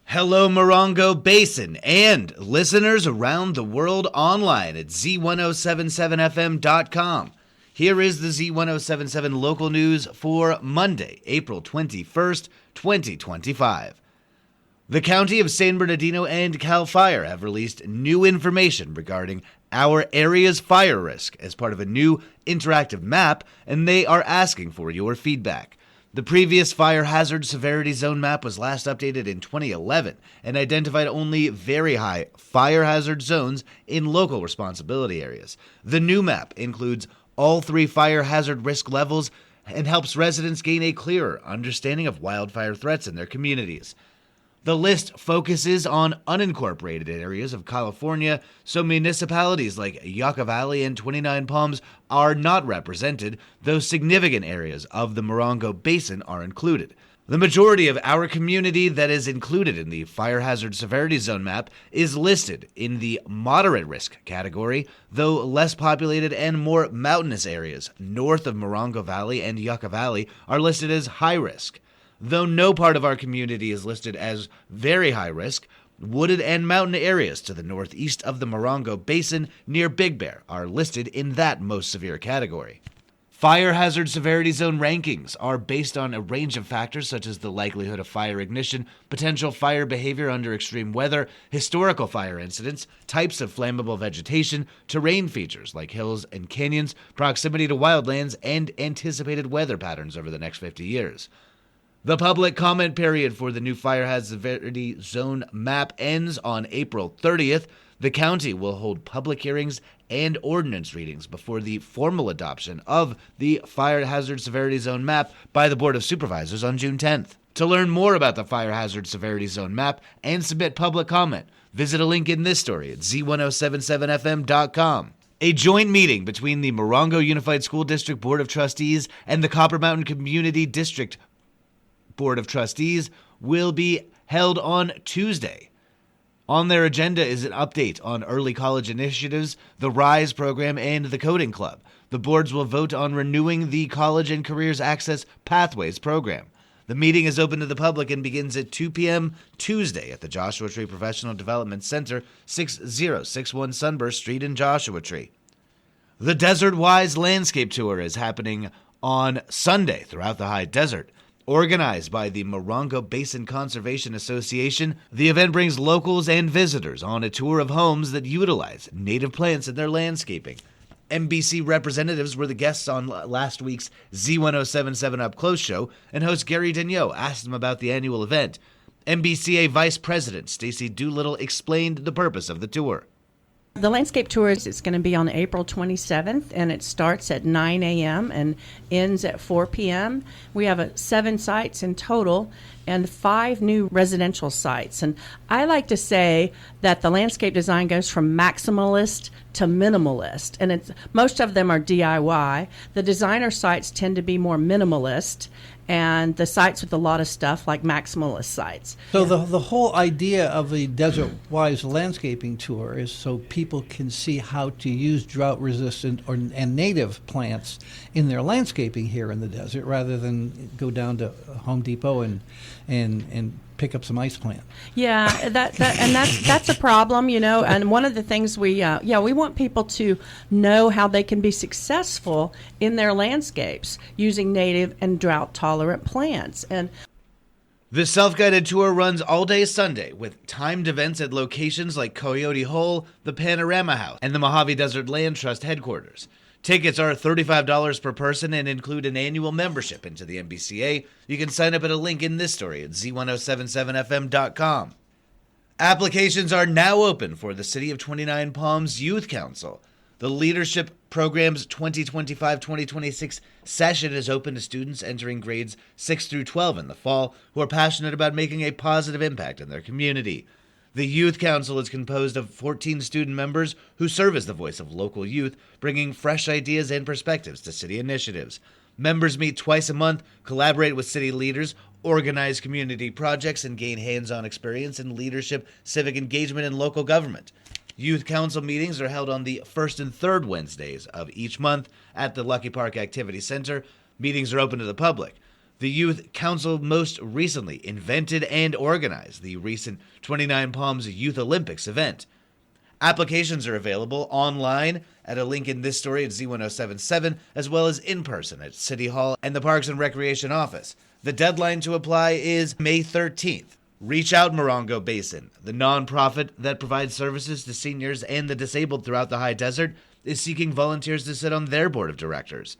Hello, Morongo Basin and listeners around the world online at Z107.7fm.com. Here is the Z107.7 local news for Monday, April 21st, 2025. The County of San Bernardino and CAL FIRE have released new information regarding our area's fire risk as part of a new interactive map, and they are asking for your feedback. The previous fire hazard severity zone map was last updated in 2011 and identified only very high fire hazard zones in local responsibility areas. The new map includes all three fire hazard risk levels and helps residents gain a clearer understanding of wildfire threats in their communities. The list focuses on unincorporated areas of California, so municipalities like Yucca Valley and 29 Palms are not represented, though significant areas of the Morongo Basin are included. The majority of our community that is included in the Fire Hazard Severity Zone map is listed in the moderate risk category, though less populated and more mountainous areas north of Morongo Valley and Yucca Valley are listed as high risk. Though no part of our community is listed as very high risk, wooded and mountain areas to the northeast of the Morongo Basin near Big Bear are listed in that most severe category. Fire Hazard Severity Zone rankings are based on a range of factors such as the likelihood of fire ignition, potential fire behavior under extreme weather, historical fire incidents, types of flammable vegetation, terrain features like hills and canyons, proximity to wildlands, and anticipated weather patterns over the next 50 years. The public comment period for the new Fire Hazard Severity Zone map ends on April 30th. The county will hold public hearings and ordinance readings before the formal adoption of the Fire Hazard Severity Zone map by the Board of Supervisors on June 10th. To learn more about the Fire Hazard Severity Zone map and submit public comment, visit a link in this story at Z107.7fm.com. A joint meeting between the Morongo Unified School District Board of Trustees and the Copper Mountain Community District Board of Trustees will be held on Tuesday. On their agenda is an update on early college initiatives, the RISE program, and the Coding Club. The boards will vote on renewing the College and Careers Access Pathways program. The meeting is open to the public and begins at 2 p.m. Tuesday at the Joshua Tree Professional Development Center, 6061 Sunburst Street in Joshua Tree. The Desert Wise Landscape Tour is happening on Sunday throughout the high desert. Organized by the Morongo Basin Conservation Association, the event brings locals and visitors on a tour of homes that utilize native plants in their landscaping. MBC representatives were the guests on last week's Z107.7 Up Close show, and host Gary Daigneault asked them about the annual event. MBCA Vice President Stacy Doolittle explained the purpose of the tour. The landscape tour is going to be on April 27th, and it starts at 9 a.m. and ends at 4 p.m. We have 7 sites in total and 5 new residential sites. And I like to say that the landscape design goes from maximalist to minimalist, and most of them are DIY. The designer sites tend to be more minimalist, and the sites with a lot of stuff like maximalist sites. So the whole idea of the Desert Wise landscaping tour is so people can see how to use drought-resistant and native plants in their landscaping here in the desert, rather than go down to Home Depot and pick up some ice plant. Yeah, that's a problem, you know. And one of the things we want people to know how they can be successful in their landscapes using native and drought-tolerant plants. And the self-guided tour runs all day Sunday with timed events at locations like Coyote Hole, the Panorama House, and the Mojave Desert Land Trust headquarters. Tickets are $35 per person and include an annual membership into the MBCA. You can sign up at a link in this story at Z107.7fm.com. Applications are now open for the City of 29 Palms Youth Council. The Leadership Program's 2025-2026 session is open to students entering grades 6 through 12 in the fall who are passionate about making a positive impact in their community. The Youth Council is composed of 14 student members who serve as the voice of local youth, bringing fresh ideas and perspectives to city initiatives. Members meet twice a month, collaborate with city leaders, organize community projects, and gain hands-on experience in leadership, civic engagement, and local government. Youth Council meetings are held on the first and third Wednesdays of each month at the Lucky Park Activity Center. Meetings are open to the public. The Youth Council most recently invented and organized the recent 29 Palms Youth Olympics event. Applications are available online at a link in this story at Z107.7, as well as in person at City Hall and the Parks and Recreation Office. The deadline to apply is May 13th. Reach Out Morongo Basin, the nonprofit that provides services to seniors and the disabled throughout the high desert, is seeking volunteers to sit on their board of directors.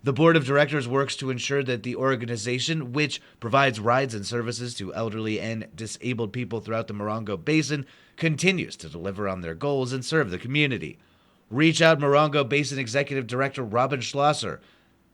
The board of directors works to ensure that the organization, which provides rides and services to elderly and disabled people throughout the Morongo Basin, continues to deliver on their goals and serve the community. Reach Out Morongo Basin Executive Director Robin Schlosser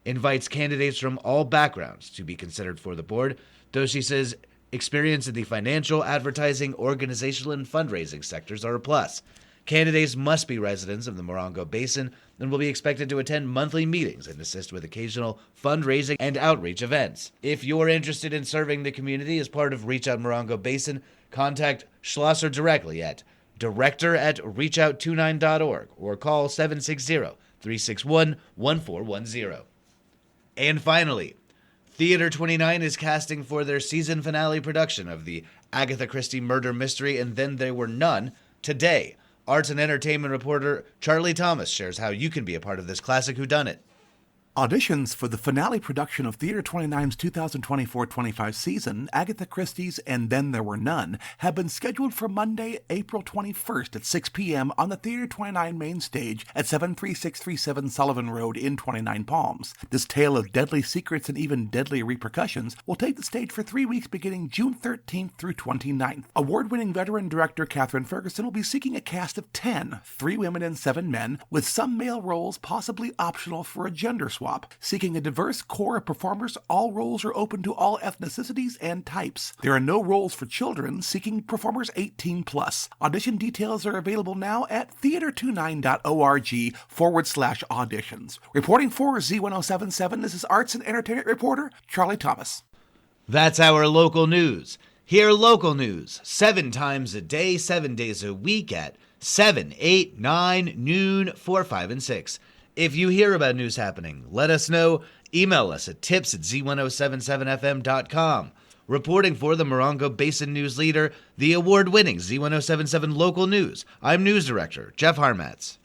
invites candidates from all backgrounds to be considered for the board, though she says experience in the financial, advertising, organizational, and fundraising sectors are a plus. Candidates must be residents of the Morongo Basin and will be expected to attend monthly meetings and assist with occasional fundraising and outreach events. If you're interested in serving the community as part of Reach Out Morongo Basin, contact Schlosser directly at director@reachout29.org or call 760-361-1410. And finally, Theater 29 is casting for their season finale production of the Agatha Christie murder mystery And Then There Were None today. Arts and entertainment reporter Charlie Thomas shares how you can be a part of this classic whodunit. Auditions for the finale production of Theater 29's 2024-25 season, Agatha Christie's And Then There Were None, have been scheduled for Monday, April 21st at 6 p.m. on the Theater 29 main stage at 73637 Sullivan Road in 29 Palms. This tale of deadly secrets and even deadly repercussions will take the stage for 3 weeks beginning June 13th through 29th. Award-winning veteran director Katherine Ferguson will be seeking a cast of 10, 3 women and 7 men, with some male roles possibly optional for a gender swap. Seeking a diverse core of performers, all roles are open to all ethnicities and types. There are no roles for children, seeking performers 18+. Audition details are available now at theater29.org/auditions. Reporting for Z107.7, this is arts and entertainment reporter Charlie Thomas. That's our local news. Hear local news 7 times a day, 7 days a week at 7, 8, 9, noon, 4, 5, and 6. If you hear about news happening, let us know. Email us at tips@z1077fm.com. Reporting for the Morongo Basin News Leader, the award-winning Z107.7 Local News, I'm News Director Jeff Harmatz.